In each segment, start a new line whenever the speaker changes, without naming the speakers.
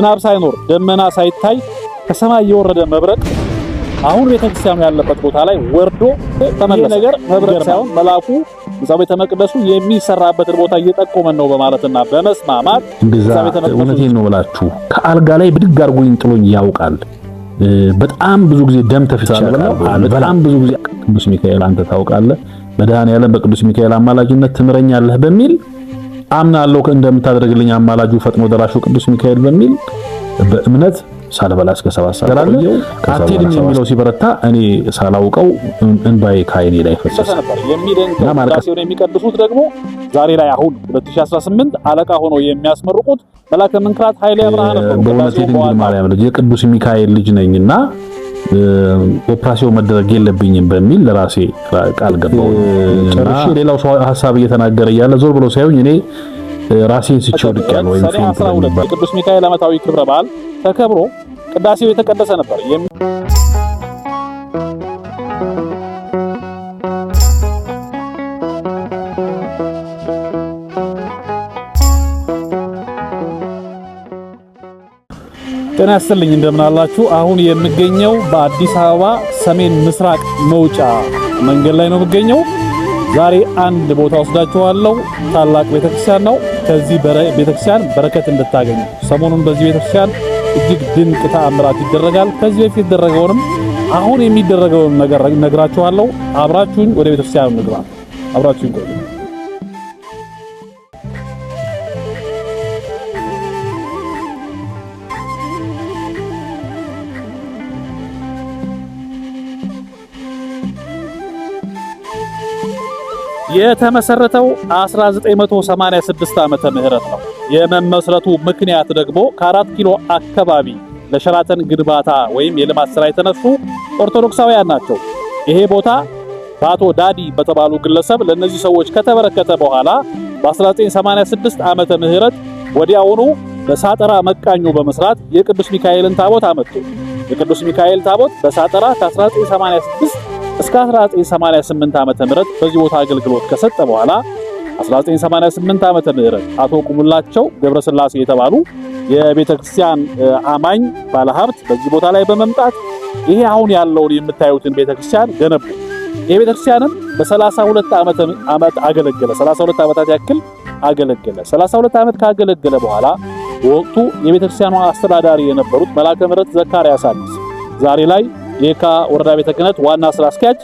ዝናብ ሳይኖር ደመና ሳይታይ ከሰማይ የወረደ መብረቅ አሁን ቤተክርስቲያኑ ያለበት ቦታ ላይ ወርዶ ተመለሰ። ነገር መብረቅ ሳይሆን መልአኩ እዛው ቤተ መቅደሱ የሚሰራበትን ቦታ እየጠቆመን ነው በማለትና በመስማማት
እዛው ቤተ መቅደሱ እውነቴን ነው ብላችሁ ከአልጋ ላይ ብድግ አድርጎኝ ጥሎኝ ያውቃል። በጣም ብዙ ጊዜ ደም ተፍቻለሁ። በጣም ብዙ ጊዜ ቅዱስ ሚካኤል አንተ ታውቃለህ፣ መድኃኔዓለም በቅዱስ ሚካኤል አማላጅነት ትምረኛለህ በሚል አምናለሁ እንደምታደርግልኝ አማላጁ ፈጥኖ ደራሹ ቅዱስ ሚካኤል በሚል በእምነት ሳልበላ እስከ 7 ሰዓት ቆየው። አትሄድም የሚለው ሲበረታ እኔ ሳላውቀው እንባዬ ካይኔ ላይ ፈሰሰ
ነበር። የሚደንቀው ቅዳሴውን የሚቀድሱት ደግሞ ዛሬ ላይ አሁን 2018 አለቃ ሆኖ የሚያስመርቁት መላከ መንክራት ኃይሌ አብርሃም ነው።
በእውነት የድንግል ማርያም ልጅ የቅዱስ ሚካኤል ልጅ ነኝና ኦፕራሲዮን መደረግ የለብኝም በሚል ለራሴ ቃል ገባው። ጨርሼ ሌላው ሰው ሐሳብ እየተናገረ እያለ ዞር ብሎ ሳይሆን እኔ ራሴን ስቼው ድቄያለሁ። ወይ
ፌንት ቅዱስ ሚካኤል ዓመታዊ ክብረ በዓል ተከብሮ ቅዳሴው የተቀደሰ ነበር። ጤና ይስጥልኝ እንደምን አላችሁ? አሁን የምገኘው በአዲስ አበባ ሰሜን ምስራቅ መውጫ መንገድ ላይ ነው የምገኘው። ዛሬ አንድ ቦታ ወስዳችኋለሁ። ታላቅ ቤተክርስቲያን ነው። ከዚህ ቤተክርስቲያን በረከት እንድታገኙ ሰሞኑን በዚህ ቤተክርስቲያን እጅግ ድንቅ ተአምራት ይደረጋል። ከዚህ በፊት የተደረገውንም አሁን የሚደረገውን ነገር ነግራችኋለሁ። አብራችሁኝ ወደ ቤተክርስቲያኑ እንግባ። አብራችሁኝ ቆዩ። የተመሰረተው 1986 ዓመተ ምህረት ነው። የመመስረቱ ምክንያት ደግሞ ከ4 ኪሎ አካባቢ ለሸራተን ግንባታ ወይም የልማት ስራ የተነሱ ኦርቶዶክሳውያን ናቸው። ይሄ ቦታ በአቶ ዳዲ በተባሉ ግለሰብ ለነዚህ ሰዎች ከተበረከተ በኋላ በ1986 ዓመተ ምህረት ወዲያውኑ በሳጠራ መቃኞ በመስራት የቅዱስ ሚካኤልን ታቦት አመጡ። የቅዱስ ሚካኤል ታቦት በሳጠራ ከ1986 እስከ 1988 ዓመተ ምህረት በዚህ ቦታ አገልግሎት ከሰጠ በኋላ 1988 ዓመተ ምህረት አቶ ቁሙላቸው ገብረስላሴ የተባሉ የቤተክርስቲያን አማኝ ባለሀብት በዚህ ቦታ ላይ በመምጣት ይሄ አሁን ያለውን የምታዩትን ቤተክርስቲያን ገነቡ። ይሄ ቤተክርስቲያንም በ32 ዓመት አገለገለ። 32 ዓመታት ያክል አገለገለ። 32 ዓመት ካገለገለ በኋላ በወቅቱ የቤተክርስቲያኗ አስተዳዳሪ የነበሩት መላከ ምሕረት ዘካርያስ አዲስ ዛሬ ላይ የካ ወረዳ ቤተ ክህነት ዋና ስራ አስኪያጅ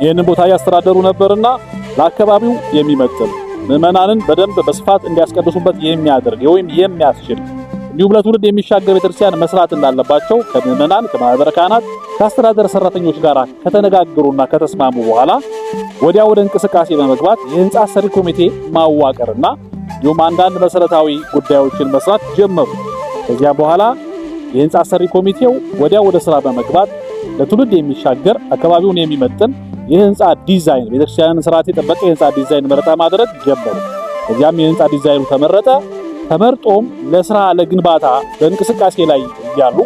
ይህንን ቦታ ያስተዳደሩ ነበርና ለአካባቢው የሚመጥን ምዕመናንን በደንብ በስፋት እንዲያስቀድሱበት የሚያደርግ ወይም የሚያስችል እንዲሁም ለትውልድ የሚሻገር ቤተክርስቲያን መስራት እንዳለባቸው ከምዕመናን ከማህበረ ካህናት ከአስተዳደር ሰራተኞች ጋር ከተነጋገሩና ከተስማሙ በኋላ ወዲያ ወደ እንቅስቃሴ በመግባት የህንጻ ሰሪ ኮሚቴ ማዋቀርና እንዲሁም አንዳንድ መሰረታዊ ጉዳዮችን መስራት ጀመሩ። ከዚያ በኋላ የህንጻ ሰሪ ኮሚቴው ወዲያ ወደ ስራ በመግባት ለትውልድ የሚሻገር አካባቢውን የሚመጥን የህንጻ ዲዛይን ቤተክርስቲያንን ስርዓት የጠበቀ የህንጻ ዲዛይን መረጣ ማድረግ ጀመሩ። ከዚያም የህንጻ ዲዛይኑ ተመረጠ። ተመርጦም ለስራ ለግንባታ በእንቅስቃሴ ላይ እያሉ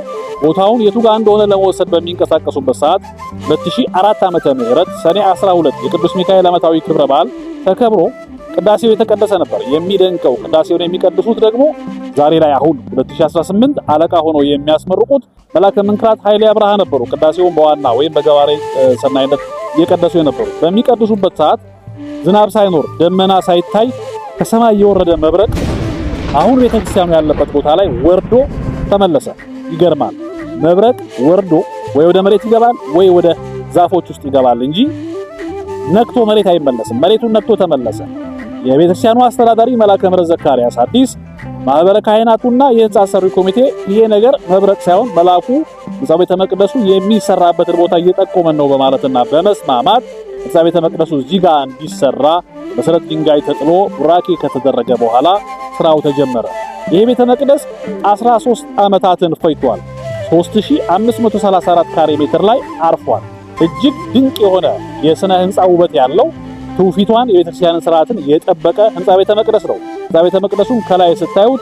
ቦታውን የቱ ጋር እንደሆነ ለመወሰድ በሚንቀሳቀሱበት ሰዓት 2004 ዓመተ ምህረት ሰኔ 12 የቅዱስ ሚካኤል ዓመታዊ ክብረ በዓል ተከብሮ ቅዳሴው የተቀደሰ ነበር። የሚደንቀው ቅዳሴውን የሚቀድሱት ደግሞ ዛሬ ላይ አሁን 2018 አለቃ ሆኖ የሚያስመርቁት መላከ መንክራት ኃይሌ አብርሃም ነበሩ። ቅዳሴውን በዋና ወይም በገባሬ ሰናይነት እየቀደሱ የነበሩ በሚቀድሱበት ሰዓት ዝናብ ሳይኖር ደመና ሳይታይ ከሰማይ የወረደ መብረቅ አሁን ቤተክርስቲያኑ ያለበት ቦታ ላይ ወርዶ ተመለሰ። ይገርማል። መብረቅ ወርዶ ወይ ወደ መሬት ይገባል ወይ ወደ ዛፎች ውስጥ ይገባል እንጂ ነክቶ መሬት አይመለስም። መሬቱን ነክቶ ተመለሰ። የቤተክርስቲያኑ አስተዳዳሪ መላከ ምሕረት ዘካርያስ አዲስ ማህበረ ካህናቱና የህንጻ ሰሪ ኮሚቴ ይሄ ነገር መብረቅ ሳይሆን መልአኩ እዛው ቤተ መቅደሱ የሚሰራበትን ቦታ እየጠቆመን ነው በማለትና በመስማማት እዛው ቤተ መቅደሱ እዚህ ጋር እንዲሰራ መሰረት ድንጋይ ተጥሎ ቡራኬ ከተደረገ በኋላ ስራው ተጀመረ። ይሄ ቤተ መቅደስ 13 ዓመታትን ፈጅቷል። 3534 ካሬ ሜትር ላይ አርፏል። እጅግ ድንቅ የሆነ የስነ ህንጻ ውበት ያለው ትውፊቷን የቤተክርስቲያንን ስርዓትን የጠበቀ ህንጻ ቤተ መቅደስ ነው። ህንጻ ቤተ መቅደሱን ከላይ ስታዩት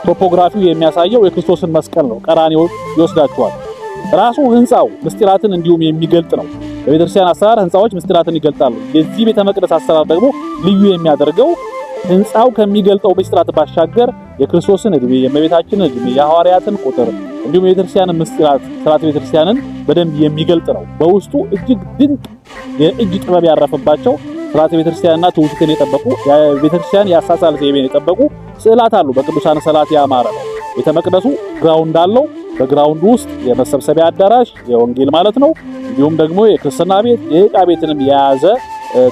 ቶፖግራፊው የሚያሳየው የክርስቶስን መስቀል ነው። ቀራንዮ ይወስዳችኋል። ራሱ ህንጻው ምስጢራትን እንዲሁም የሚገልጥ ነው። በቤተክርስቲያን አሰራር ህንጻዎች ምስጢራትን ይገልጣሉ። የዚህ ቤተ መቅደስ አሰራር ደግሞ ልዩ የሚያደርገው ህንጻው ከሚገልጠው ምስጢራት ባሻገር የክርስቶስን ዕድሜ፣ የእመቤታችንን ዕድሜ፣ የሐዋርያትን ቁጥር እንዲሁም የቤተክርስቲያንን ምስጢራት ስርዓተ ቤተክርስቲያንን በደንብ የሚገልጥ ነው። በውስጡ እጅግ ድንቅ የእጅ ጥበብ ያረፈባቸው ስርዓተ ቤተክርስቲያንና ትውፊትን የጠበቁ የቤተክርስቲያን የአሳሳል ዘይቤን የጠበቁ ስዕላት አሉ። በቅዱሳን ስዕላት ያማረ ነው። ቤተ መቅደሱ ግራውንድ አለው። በግራውንዱ ውስጥ የመሰብሰቢያ አዳራሽ የወንጌል ማለት ነው፣ እንዲሁም ደግሞ የክርስትና ቤት የዕቃ ቤትንም የያዘ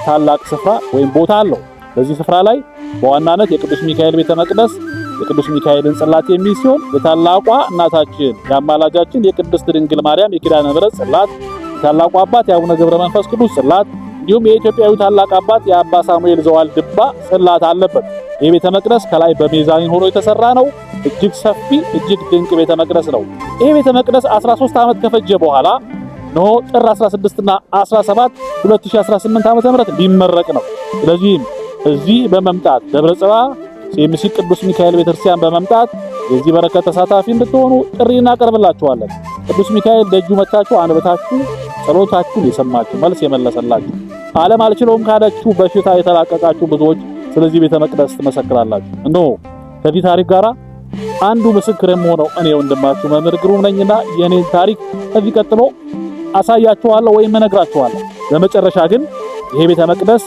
ታላቅ ስፍራ ወይም ቦታ አለው። በዚህ ስፍራ ላይ በዋናነት የቅዱስ ሚካኤል ቤተ መቅደስ የቅዱስ ሚካኤልን ጽላት የሚይዝ ሲሆን የታላቋ እናታችን የአማላጃችን የቅድስት ድንግል ማርያም የኪዳነ ምሕረት ጽላት፣ የታላቁ አባት የአቡነ ገብረ መንፈስ ቅዱስ ጽላት እንዲሁም የኢትዮጵያዊ ታላቅ አባት የአባ ሳሙኤል ዘዋልድባ ጽላት አለበት። ይህ ቤተ መቅደስ ከላይ በሜዛኒን ሆኖ የተሰራ ነው። እጅግ ሰፊ እጅግ ድንቅ ቤተ መቅደስ ነው። ይህ ቤተ መቅደስ 13 ዓመት ከፈጀ በኋላ ነው ጥር 16 እና 17 2018 ዓ.ም ሊመረቅ ነው። ስለዚህም እዚህ በመምጣት ደብረ ጽባ ሲኤምሲ ቅዱስ ሚካኤል ቤተክርስቲያን በመምጣት የዚህ በረከት ተሳታፊ እንድትሆኑ ጥሪ እናቀርብላችኋለን። ቅዱስ ሚካኤል ደጁ መታችሁ አንበታችሁ ጸሎታችሁን የሰማችሁ መልስ የመለሰላችሁ ዓለም አልችለውም ካላችሁ በሽታ የተላቀቃችሁ ብዙዎች ስለዚህ ቤተ መቅደስ ትመሰክራላችሁ። እነሆ ከዚህ ታሪክ ጋራ አንዱ ምስክርም ሆነው እኔ ወንድማችሁ መምህር ግሩም ነኝና የኔን ታሪክ ከዚህ ቀጥሎ አሳያችኋለሁ ወይም እነግራችኋለሁ። በመጨረሻ ግን ይሄ ቤተ መቅደስ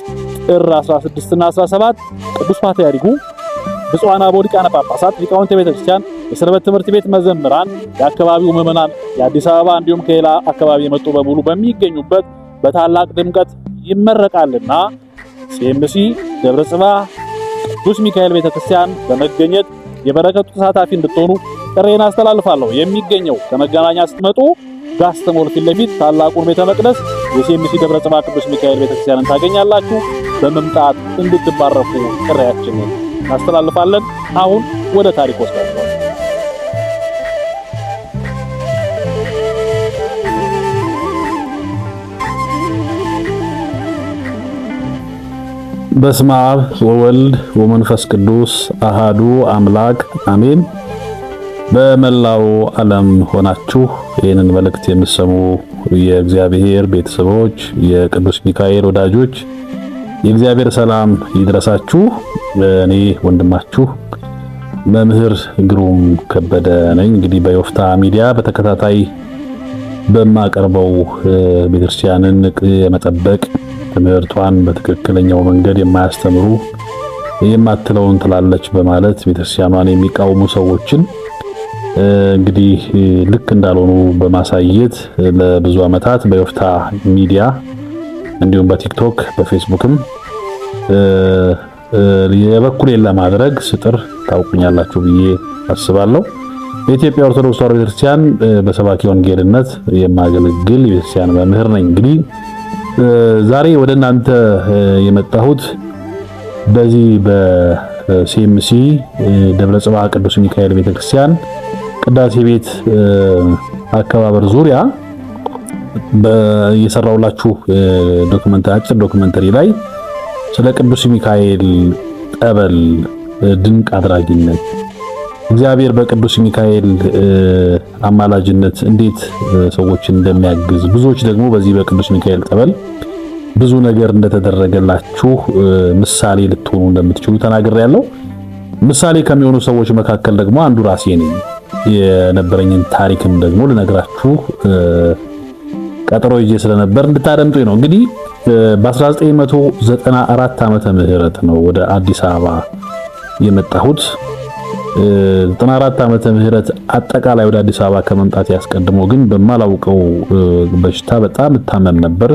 ጥር 16 እና 17 ቅዱስ ፓትርያርኩ ብፁዓን አበው ሊቃነ ጳጳሳት፣ ሊቃውንተ ቤተክርስቲያን፣ የሰንበት ትምህርት ቤት መዘምራን፣ የአካባቢው ምዕመናን፣ የአዲስ አበባ እንዲሁም ከሌላ አካባቢ የመጡ በሙሉ በሚገኙበት በታላቅ ድምቀት ይመረቃልና ሲኤምሲ ደብረ ጽባ ቅዱስ ሚካኤል ቤተክርስቲያን በመገኘት የበረከቱ ተሳታፊ እንድትሆኑ ጥሬን አስተላልፋለሁ። የሚገኘው ከመገናኛ ስትመጡ ጋስተሞል ፊት ለፊት ታላቁን ቤተ መቅደስ የሲኤምሲ ደብረ ጽባ ቅዱስ ሚካኤል ቤተክርስቲያንን ታገኛላችሁ። በመምጣት እንድትባረኩ ጥሪያችንን እናስተላልፋለን። አሁን ወደ ታሪክ ወስዳችኋል።
በስመ አብ ወወልድ ወመንፈስ ቅዱስ አሃዱ አምላክ አሜን። በመላው ዓለም ሆናችሁ ይህንን መልእክት የምትሰሙ የእግዚአብሔር ቤተሰቦች፣ የቅዱስ ሚካኤል ወዳጆች የእግዚአብሔር ሰላም ይድረሳችሁ። እኔ ወንድማችሁ መምህር ግሩም ከበደ ነኝ። እንግዲህ በዮፍታ ሚዲያ በተከታታይ በማቀርበው ቤተክርስቲያንን የመጠበቅ ትምህርቷን በትክክለኛው መንገድ የማያስተምሩ የማትለውን ትላለች በማለት ቤተክርስቲያኗን የሚቃወሙ ሰዎችን እንግዲህ ልክ እንዳልሆኑ በማሳየት ለብዙ ዓመታት በዮፍታ ሚዲያ እንዲሁም በቲክቶክ በፌስቡክም የበኩሌን ለማድረግ ስጥር ታውቁኛላችሁ ብዬ አስባለሁ። በኢትዮጵያ ኦርቶዶክስ ተዋሕዶ ቤተክርስቲያን በሰባኪ ወንጌልነት የማገለግል የቤተክርስቲያን መምህር ነኝ። እንግዲህ ዛሬ ወደ እናንተ የመጣሁት በዚህ በሲኤምሲ ደብረ ጽባ ቅዱስ ሚካኤል ቤተክርስቲያን ቅዳሴ ቤት አከባበር ዙሪያ የሰራውላችሁ አጭር ዶክመንተሪ ላይ ስለ ቅዱስ ሚካኤል ጠበል ድንቅ አድራጊነት እግዚአብሔር በቅዱስ ሚካኤል አማላጅነት እንዴት ሰዎችን እንደሚያግዝ ብዙዎች ደግሞ በዚህ በቅዱስ ሚካኤል ጠበል ብዙ ነገር እንደተደረገላችሁ ምሳሌ ልትሆኑ እንደምትችሉ ተናግሬያለሁ። ምሳሌ ከሚሆኑ ሰዎች መካከል ደግሞ አንዱ ራሴ ነኝ። የነበረኝን ታሪክም ደግሞ ልነግራችሁ ቀጠሮ ይዤ ስለነበር እንድታደምጡኝ ነው። እንግዲህ በ1994 ዓመተ ምህረት ነው ወደ አዲስ አበባ የመጣሁት። 94 ዓመተ ምህረት አጠቃላይ ወደ አዲስ አበባ ከመምጣት ያስቀድሞ ግን በማላውቀው በሽታ በጣም እታመም ነበር።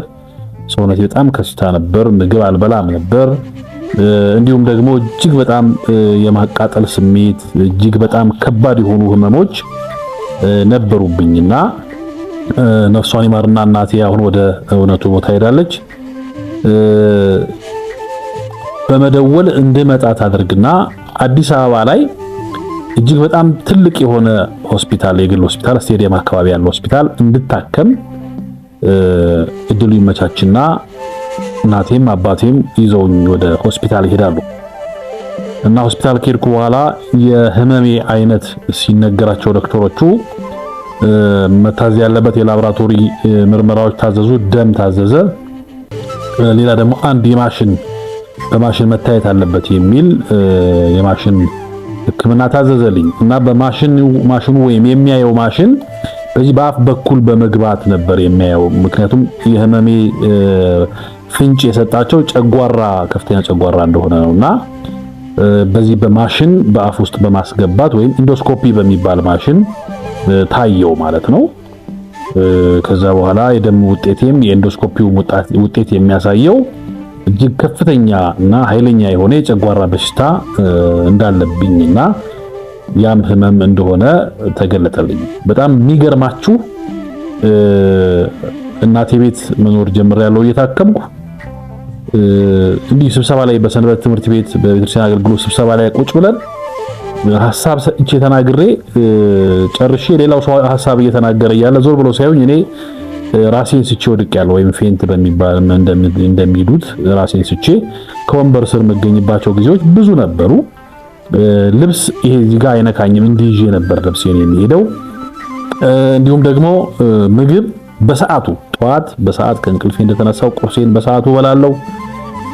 ሰውነቴ በጣም ከስታ ነበር። ምግብ አልበላም ነበር። እንዲሁም ደግሞ እጅግ በጣም የማቃጠል ስሜት፣ እጅግ በጣም ከባድ የሆኑ ህመሞች ነበሩብኝና ነፍሷን ይማርና እናቴ አሁን ወደ እውነቱ ቦታ ሄዳለች። በመደወል እንድመጣ ታደርግና አዲስ አበባ ላይ እጅግ በጣም ትልቅ የሆነ ሆስፒታል፣ የግል ሆስፒታል፣ ስቴዲየም አካባቢ ያለው ሆስፒታል እንድታከም እድሉ ይመቻችና እናቴም አባቴም ይዘውኝ ወደ ሆስፒታል ይሄዳሉ። እና ሆስፒታል ከሄድኩ በኋላ የህመሜ አይነት ሲነገራቸው ዶክተሮቹ መታዘዝ ያለበት የላቦራቶሪ ምርመራዎች ታዘዙ። ደም ታዘዘ። ሌላ ደግሞ አንድ የማሽን በማሽን መታየት አለበት የሚል የማሽን ሕክምና ታዘዘልኝ እና ማሽኑ ወይም የሚያየው ማሽን በዚህ በአፍ በኩል በመግባት ነበር የሚያየው። ምክንያቱም የህመሜ ፍንጭ የሰጣቸው ጨጓራ ከፍተኛ ጨጓራ እንደሆነ ነውና በዚህ በማሽን በአፍ ውስጥ በማስገባት ወይም ኢንዶስኮፒ በሚባል ማሽን ታየው ማለት ነው። ከዛ በኋላ የደም ውጤቴም የኢንዶስኮፒው ውጤት የሚያሳየው እጅግ ከፍተኛ እና ኃይለኛ የሆነ የጨጓራ በሽታ እንዳለብኝና ያም ህመም እንደሆነ ተገለጠልኝ። በጣም የሚገርማችሁ እናቴ ቤት መኖር ጀምሬያለሁ እየታከምኩ እንዲህ ስብሰባ ላይ በሰንበት ትምህርት ቤት በቤተክርስቲያን አገልግሎት ስብሰባ ላይ ቁጭ ብለን ሐሳብ ሰጥቼ ተናግሬ ጨርሼ ሌላው ሰው ሐሳብ እየተናገረ እያለ ዞር ብሎ ሳይሆን እኔ ራሴን ስቼ ወድቄያለሁ ወይም ፌንት በሚባል እንደሚሉት ራሴን ስቼ ከወንበር ስር መገኝባቸው ጊዜዎች ብዙ ነበሩ። ልብስ ይሄ እዚህ ጋር አይነካኝም እንዲህ ይዤ ነበር ልብሴን የሚሄደው። እንዲሁም ደግሞ ምግብ በሰዓቱ ጠዋት በሰዓት ከእንቅልፌ እንደተነሳው ቁርሴን በሰዓቱ በላለሁ።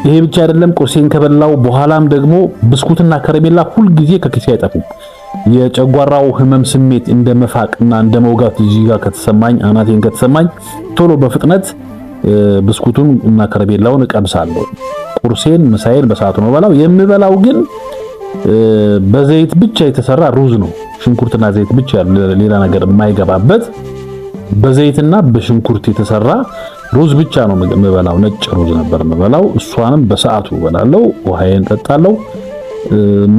ይሄ ብቻ አይደለም፣ ቁርሴን ከበላው በኋላም ደግሞ ብስኩትና ከረሜላ ሁል ጊዜ ከኪሴ አይጠፉም። የጨጓራው ህመም ስሜት እንደመፋቅና እንደመውጋት እዚህ ጋር ከተሰማኝ አናቴን ከተሰማኝ ቶሎ በፍጥነት ብስኩቱን እና ከረሜላውን እቀምሳለሁ። ቁርሴን ምሳዬን በሰዓቱ ነው በላው። የምበላው ግን በዘይት ብቻ የተሰራ ሩዝ ነው። ሽንኩርትና ዘይት ብቻ ሌላ ነገር የማይገባበት በዘይትና በሽንኩርት የተሰራ ሩዝ ብቻ ነው የምበላው። ነጭ ሩዝ ነበር የምበላው። እሷንም በሰዓቱ እበላለሁ። ውሃዬን ጠጣለሁ።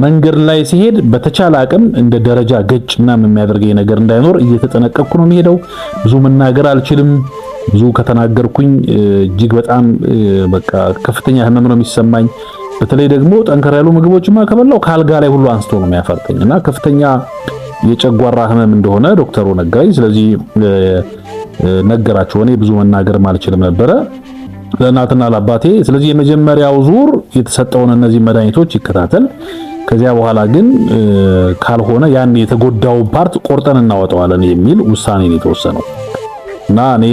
መንገድ ላይ ሲሄድ በተቻለ አቅም እንደ ደረጃ ገጭና የሚያደርገኝ ነገር እንዳይኖር እየተጠነቀቅኩ ነው የሚሄደው። ብዙ መናገር አልችልም። ብዙ ከተናገርኩኝ እጅግ በጣም በቃ ከፍተኛ ህመም ነው የሚሰማኝ። በተለይ ደግሞ ጠንከር ያሉ ምግቦችማ ከበላው ካልጋ ላይ ሁሉ አንስቶ ነው የሚያፈርጠኝና ከፍተኛ የጨጓራ ህመም እንደሆነ ዶክተሩ ነገረኝ። ስለዚህ ነገራቸው። እኔ ብዙ መናገር አልችልም ነበረ ለእናትና ለአባቴ። ስለዚህ የመጀመሪያው ዙር የተሰጠውን እነዚህ መድኃኒቶች ይከታተል፣ ከዚያ በኋላ ግን ካልሆነ ያን የተጎዳው ፓርት ቆርጠን እናወጣዋለን የሚል ውሳኔ ነው የተወሰነው እና እኔ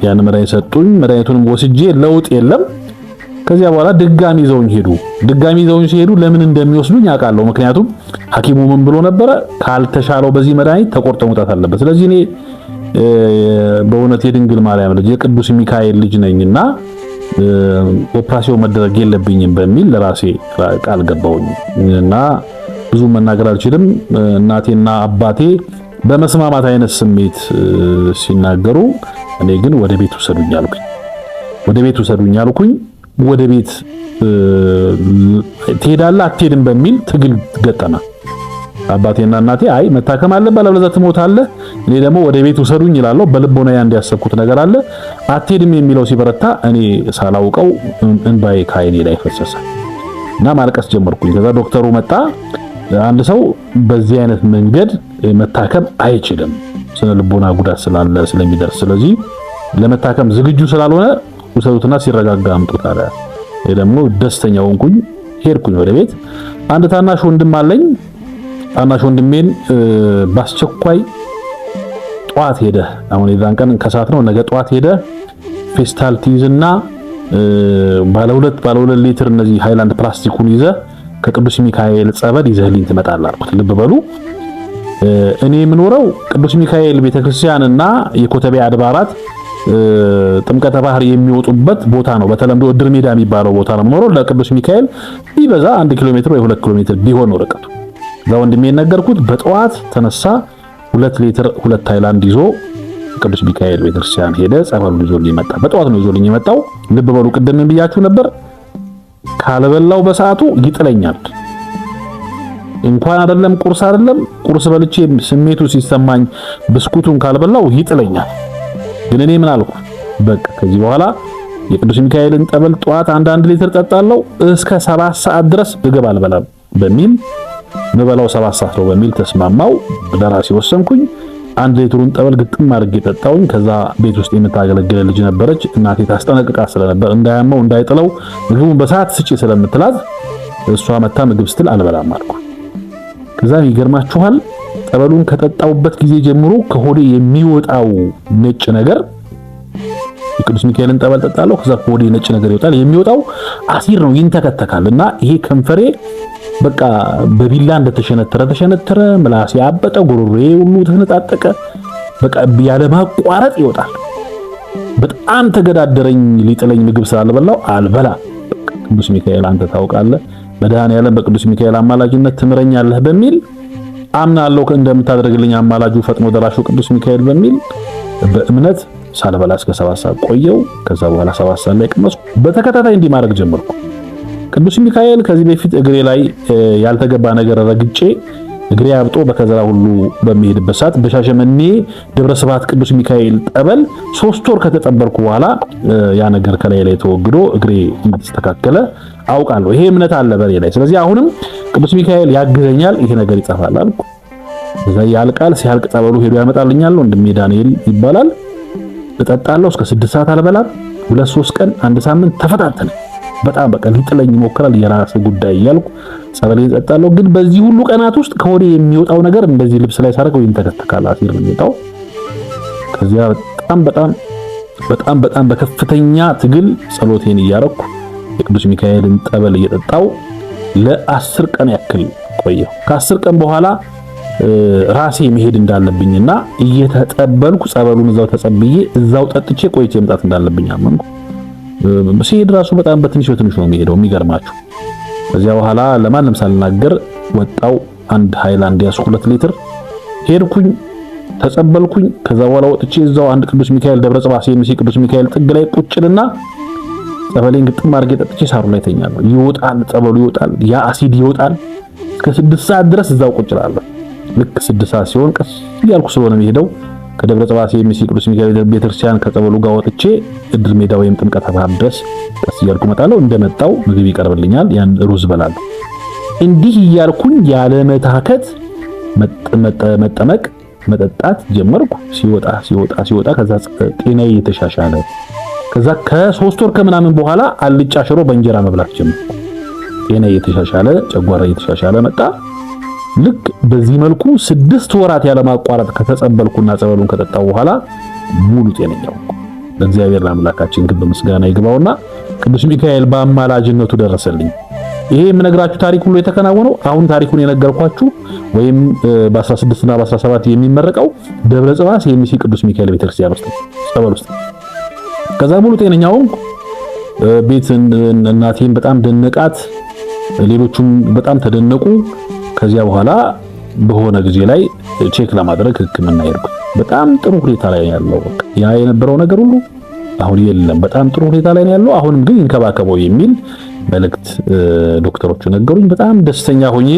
ያን መድኃኒት ሰጡኝ። መድኃኒቱንም ወስጄ ለውጥ የለም። ከዚያ በኋላ ድጋሚ ይዘውኝ ሄዱ። ድጋሚ ይዘውኝ ሲሄዱ ለምን እንደሚወስዱኝ አውቃለሁ። ምክንያቱም ሐኪሙ ምን ብሎ ነበረ? ካልተሻለው በዚህ መድኃኒት ተቆርጦ መውጣት አለበት። ስለዚህ እኔ በእውነት የድንግል ማርያም ልጅ የቅዱስ ሚካኤል ልጅ ነኝና ኦፕራሲዮን መደረግ የለብኝም በሚል ለራሴ ቃል ገባሁኝ እና ብዙ መናገር አልችልም። እናቴና አባቴ በመስማማት አይነት ስሜት ሲናገሩ፣ እኔ ግን ወደ ቤት ውሰዱኝ አልኩኝ። ወደ ቤት ውሰዱኝ አልኩኝ። ወደ ቤት ትሄዳለህ አትሄድም በሚል ትግል ገጠመ። አባቴና እናቴ አይ መታከም አለብህ አለበለዚያ ትሞታለህ፣ እኔ ደግሞ ወደ ቤት ውሰዱኝ እላለሁ። በልቦናዬ እንዲያሰብኩት ነገር አለ። አትሄድም የሚለው ሲበረታ እኔ ሳላውቀው እንባዬ ከዓይኔ ላይ ፈሰሰ እና ማልቀስ ጀመርኩኝ። ከዛ ዶክተሩ መጣ። አንድ ሰው በዚህ አይነት መንገድ መታከም አይችልም፣ ስነ ልቦና ጉዳት ስላለ ስለሚደርስ፣ ስለዚህ ለመታከም ዝግጁ ስላልሆነ ውሰዱትና ሲረጋጋ አምጡት አለ። ደግሞ ደስተኛ ሆንኩኝ። ሄድኩኝ ወደ ቤት። አንድ ታናሽ ወንድም አለኝ። ታናሽ ወንድሜን በአስቸኳይ ጧት ሄደ። አሁን የዛን ቀን ከሰዓት ነው፣ ነገ ጧት ሄደ ፌስታል ትይዝና ባለ ሁለት ሊትር እነዚህ ሃይላንድ ፕላስቲኩን ይዘ ከቅዱስ ሚካኤል ጸበል ይዘህልኝ ትመጣለህ አልኩት። ልብ በሉ እኔ የምኖረው ቅዱስ ሚካኤል ቤተክርስቲያንና የኮተቤ አድባራት ጥምቀተ ባህር የሚወጡበት ቦታ ነው። በተለምዶ እድር ሜዳ የሚባለው ቦታ ነው የምኖረው። ለቅዱስ ሚካኤል ቢበዛ 1 ኪሎ ሜትር ወይ 2 ኪሎ ሜትር ቢሆን ነው ርቀቱ። ለወንድሜ ነገርኩት። በጠዋት ተነሳ 2 ሊትር 2 ሃይላንድ ይዞ ቅዱስ ሚካኤል ቤተክርስቲያን ሄደ። ጸበሉን ይዞልኝ መጣ። በጠዋት ነው ይዞልኝ የመጣው። ልብ በሉ ቅድም ምን ብያችሁ ነበር? ካልበላው በሰዓቱ ይጥለኛል። እንኳን አይደለም ቁርስ አይደለም ቁርስ በልቼ ስሜቱ ሲሰማኝ ብስኩቱን ካልበላው ይጥለኛል። ግን እኔ ምን አልኩ? በቃ ከዚህ በኋላ የቅዱስ ሚካኤልን ጠበል ጠዋት 1 ሊትር ጠጣለሁ እስከ 7 ሰዓት ድረስ ምግብ አልበላም በሚል ምበላው 7 ሰዓት ነው በሚል ተስማማው። ለራሴ ወሰንኩኝ። 1 ሊትሩን ጠበል ግጥም አድርጌ ጠጣሁኝ። ከዛ ቤት ውስጥ የምታገለግለ ልጅ ነበረች። እናቴ ታስጠነቅቃ ስለነበር እንዳያመው እንዳይጥለው ምግቡን በሰዓት ስጪ ስለምትላት እሷ መታ ምግብ ስትል አልበላም አልኩ። ከዛ ይገርማችኋል ጠበሉን ከጠጣውበት ጊዜ ጀምሮ ከሆዴ የሚወጣው ነጭ ነገር የቅዱስ ሚካኤልን ጠበል ጠጣለሁ። ከዛ ወዲ ነጭ ነገር ይወጣል። የሚወጣው አሲር ነው፣ ይንተከተካልና ይሄ ከንፈሬ በቃ በቢላ ተሸነተረ፣ ምላሴ አበጠ፣ ጉሮሮዬ ሁሉ ተነጣጠቀ። በቃ ያለ ማቋረጥ ይወጣል። በጣም ተገዳደረኝ። ሊጥለኝ ምግብ ስላልበላው አልበላ። ቅዱስ ሚካኤል አንተ ታውቃለህ፣ መድኃኔዓለም በቅዱስ ሚካኤል አማላጅነት ትምረኛለህ በሚል አምናለሁ እንደምታደርግልኝ አማላጁ ፈጥኖ ደራሹ ቅዱስ ሚካኤል በሚል በእምነት ሳልበላ እስከ 7 ሰዓት ቆየው። ከዛ በኋላ 7 ሰዓት ላይ ቀመስኩ። በተከታታይ እንዲህ ማድረግ ጀመርኩ። ቅዱስ ሚካኤል ከዚህ በፊት እግሬ ላይ ያልተገባ ነገር ረግጬ እግሬ አብጦ በከዘራ ሁሉ በሚሄድበት ሰዓት በሻሸመኔ ደብረ ስብሐት ቅዱስ ሚካኤል ጠበል 3 ወር ከተጠበልኩ በኋላ ያ ነገር ከላይ ላይ ተወግዶ እግሬ እንደተስተካከለ አውቃለሁ። ይሄ እምነት አለ በኔ ላይ። ስለዚህ አሁንም ቅዱስ ሚካኤል ያግዘኛል፣ ይሄ ነገር ይጠፋል አልኩ። እዛ ያልቃል። ሲያልቅ ጠበሉ ሄዶ ያመጣልኛል። ወንድሜ ዳንኤል ይባላል። እጠጣለሁ እስከ 6 ሰዓት አልበላም። 2-3 ቀን 1 ሳምንት ተፈታተነ። በጣም በቃ ሊጥለኝ ይሞክራል። የራስ ጉዳይ እያልኩ ጸበል እጠጣለሁ። ግን በዚህ ሁሉ ቀናት ውስጥ ከወዴ የሚወጣው ነገር እንደዚህ ልብስ ላይ ሳረገው ይንተከተካል፣ አሲር ነው የሚወጣው። ከዚያ በጣም በከፍተኛ ትግል ጸሎቴን እያረኩ የቅዱስ ሚካኤልን ጠበል እየጠጣው ለ10 ቀን ያክል ቆየሁ። ከ10 ቀን በኋላ ራሴ መሄድ እንዳለብኝና እየተጠበልኩ ጸበሉን እዛው ተጸብዬ እዛው ጠጥቼ ቆይቼ መምጣት እንዳለብኝ አመንኩ። ሲሄድ ራሱ በጣም በትንሽ ነው የሚሄደው። የሚገርማችሁ ከዚያ በኋላ ለማንም ሳልናገር ወጣው። አንድ ሃይላንድ ያስኩ 2 ሊትር ሄድኩኝ፣ ተጸበልኩኝ። ከዛ በኋላ ወጥቼ እዛው አንድ ቅዱስ ሚካኤል ደብረ ጽባህ ሲኤምሲ ቅዱስ ሚካኤል ጥግ ላይ ቁጭልና ጸበሌን ግጥም አድርጌ ጠጥቼ ሳሩ ላይ ተኛለሁ። ይወጣል፣ ጸበሉ ይወጣል፣ ያ አሲድ ይወጣል። እስከ 6 ሰዓት ድረስ እዛው ቁጭ እላለሁ። ልክ 6 ሰዓት ሲሆን ቀስ እያልኩ ስለሆነ የሚሄደው ከደብረ ጽባህ ሲኤምሲ ቅዱስ ሚካኤል ቤተክርስቲያን ከጸበሉ ጋር ወጥቼ እድር ሜዳ ወይም ጥምቀተ ባህር ድረስ ቀስ እያልኩ እመጣለሁ። እንደመጣው ምግብ ይቀርብልኛል፣ ያን ሩዝ በላለሁ። እንዲህ እያልኩኝ ያለ መታከት መጠመቅ መጠጣት ጀመርኩ። ሲወጣ ከዛ ጤናዬ የተሻሻለ። ከዛ ከ3 ወር ከምናምን በኋላ አልጫ ሽሮ በእንጀራ መብላት ጀመርኩ። ጤናዬ የተሻሻለ፣ ጨጓራ የተሻሻለ መጣ። ልክ በዚህ መልኩ 6 ወራት ያለ ማቋረጥ ከተጸበልኩና ጸበሉን ከጠጣው በኋላ ሙሉ ጤነኛው ለእግዚአብሔር ለአምላካችን ክብር ምስጋና ይግባውና ቅዱስ ሚካኤል በአማላጅነቱ ደረሰልኝ። ይሄ የምነግራችሁ ታሪክ ሁሉ የተከናወነው አሁን ታሪኩን የነገርኳችሁ ወይም በ16 እና በ17 የሚመረቀው ደብረ ጽባህ ሲኤምሲ ቅዱስ ሚካኤል ቤተክርስቲያን ውስጥ ጸበል ውስጥ። ከዛ ሙሉ ጤነኛው ቤት እናቴን በጣም ደነቃት፣ ሌሎቹም በጣም ተደነቁ። ከዚያ በኋላ በሆነ ጊዜ ላይ ቼክ ለማድረግ ሕክምና ሄድኩ። በጣም ጥሩ ሁኔታ ላይ ያለው በቃ ያ የነበረው ነገር ሁሉ አሁን የለም። በጣም ጥሩ ሁኔታ ላይ ያለው አሁንም ግን ይንከባከበው የሚል መልእክት ዶክተሮቹ ነገሩኝ። በጣም ደስተኛ ሆኜ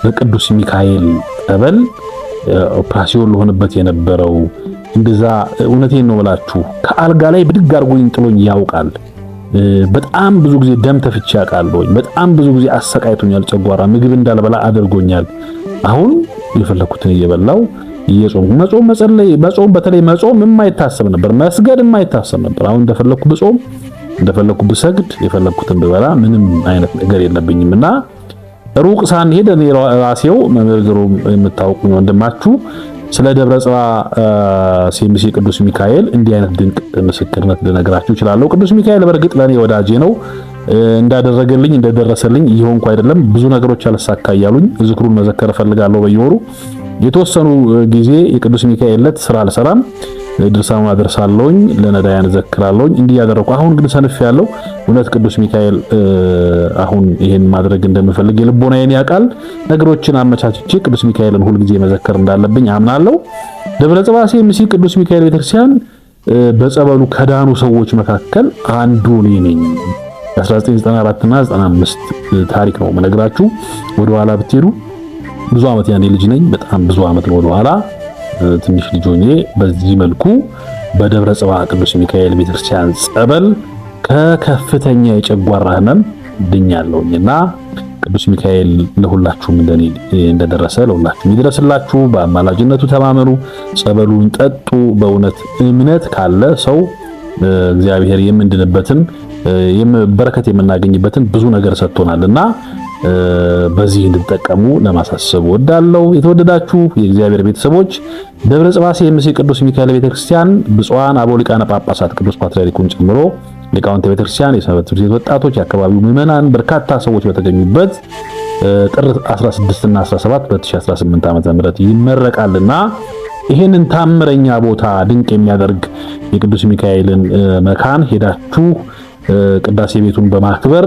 በቅዱስ ሚካኤል ጠበል ኦፕራሲዮን ለሆነበት የነበረው እንደዛ እውነቴን ነው ብላችሁ ከአልጋ ላይ ብድግ አድርጎኝ ጥሎኝ ያውቃል። በጣም ብዙ ጊዜ ደም ተፍቼ ያውቃለሁ። በጣም ብዙ ጊዜ አሰቃይቶኛል። ጨጓራ ምግብ እንዳልበላ አድርጎኛል። አሁን የፈለኩትን እየበላው እየጾምኩ መጾም መጸለይ መጾም በተለይ መጾም የማይታሰብ ነበር፣ መስገድ የማይታሰብ ነበር። አሁን እንደፈለኩ ብጾም እንደፈለኩ ብሰግድ የፈለኩትን ብበላ ምንም አይነት ነገር የለብኝምና ሩቅ ሳንሄድ እኔ ራሴው መመርገሩ የምታውቁኝ ወንድማችሁ ስለ ደብረ ጽባህ ሲኤምሲ ቅዱስ ሚካኤል እንዲህ አይነት ድንቅ ምስክርነት ልነግራችሁ እችላለሁ። ቅዱስ ሚካኤል በርግጥ ለኔ ወዳጄ ነው። እንዳደረገልኝ እንደደረሰልኝ ይሆንኩ አይደለም። ብዙ ነገሮች አልሳካ እያሉኝ ዝክሩን መዘከር ፈልጋለሁ። በየወሩ የተወሰኑ ጊዜ የቅዱስ ሚካኤል ዕለት ስራ አልሰራም፣ ድርሳኑን አደርሳለሁኝ፣ ለነዳያን ዘክራለሁኝ። እንዲህ ያደረኩ አሁን ግን ሰንፍ ያለው እውነት ቅዱስ ሚካኤል አሁን ይሄን ማድረግ እንደምፈልግ የልቦናዬን ያውቃል። ነገሮችን አመቻችቼ ቅዱስ ሚካኤልን ሁሉ ጊዜ መዘከር እንዳለብኝ አምናለሁ። ደብረ ጽባህ ሲኤምሲ ቅዱስ ሚካኤል ቤተክርስቲያን በጸበሉ ከዳኑ ሰዎች መካከል አንዱ እኔ ነኝ። 1994 እና 95 ታሪክ ነው የምነግራችሁ። ወደ ኋላ ብትሄዱ ብዙ ዓመት ያኔ ልጅ ነኝ። በጣም ብዙ ዓመት ነው ወደ ኋላ ትንሽ ልጅ ሆኜ በዚህ መልኩ በደብረ ጽባህ ቅዱስ ሚካኤል ቤተክርስቲያን ጸበል ከከፍተኛ የጨጓራ ህመም ድኛለሁኝና ቅዱስ ሚካኤል ለሁላችሁም እንደኔ እንደደረሰ ለሁላችሁም ይድረስላችሁ። በአማላጅነቱ ተማመኑ፣ ጸበሉን ጠጡ። በእውነት እምነት ካለ ሰው እግዚአብሔር የምንድንበትን በረከት የምናገኝበትን ብዙ ነገር ሰጥቶናልና በዚህ እንድትጠቀሙ ለማሳሰብ ወዳለው። የተወደዳችሁ የእግዚአብሔር ቤተሰቦች ደብረ ጽባሴ የምሴ ቅዱስ ሚካኤል ቤተክርስቲያን ብፁዓን አበው ሊቃነ ጳጳሳት ቅዱስ ፓትርያርኩን ጨምሮ ሊቃውንተ ቤተክርስቲያን፣ የሰንበት ትምህርት ቤት ወጣቶች፣ የአካባቢው ምዕመናን በርካታ ሰዎች በተገኙበት ጥር 16 እና 17 2018 ዓ.ም ይመረቃልና ይሄንን ታምረኛ ቦታ ድንቅ የሚያደርግ የቅዱስ ሚካኤልን መካን ሄዳችሁ ቅዳሴ ቤቱን በማክበር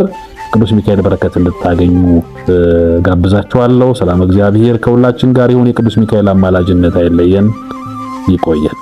ቅዱስ ሚካኤል በረከት እንድታገኙ ጋብዛችኋለሁ። ሰላም እግዚአብሔር ከሁላችን ጋር ይሁን። የቅዱስ ሚካኤል አማላጅነት አይለየን። ይቆየን።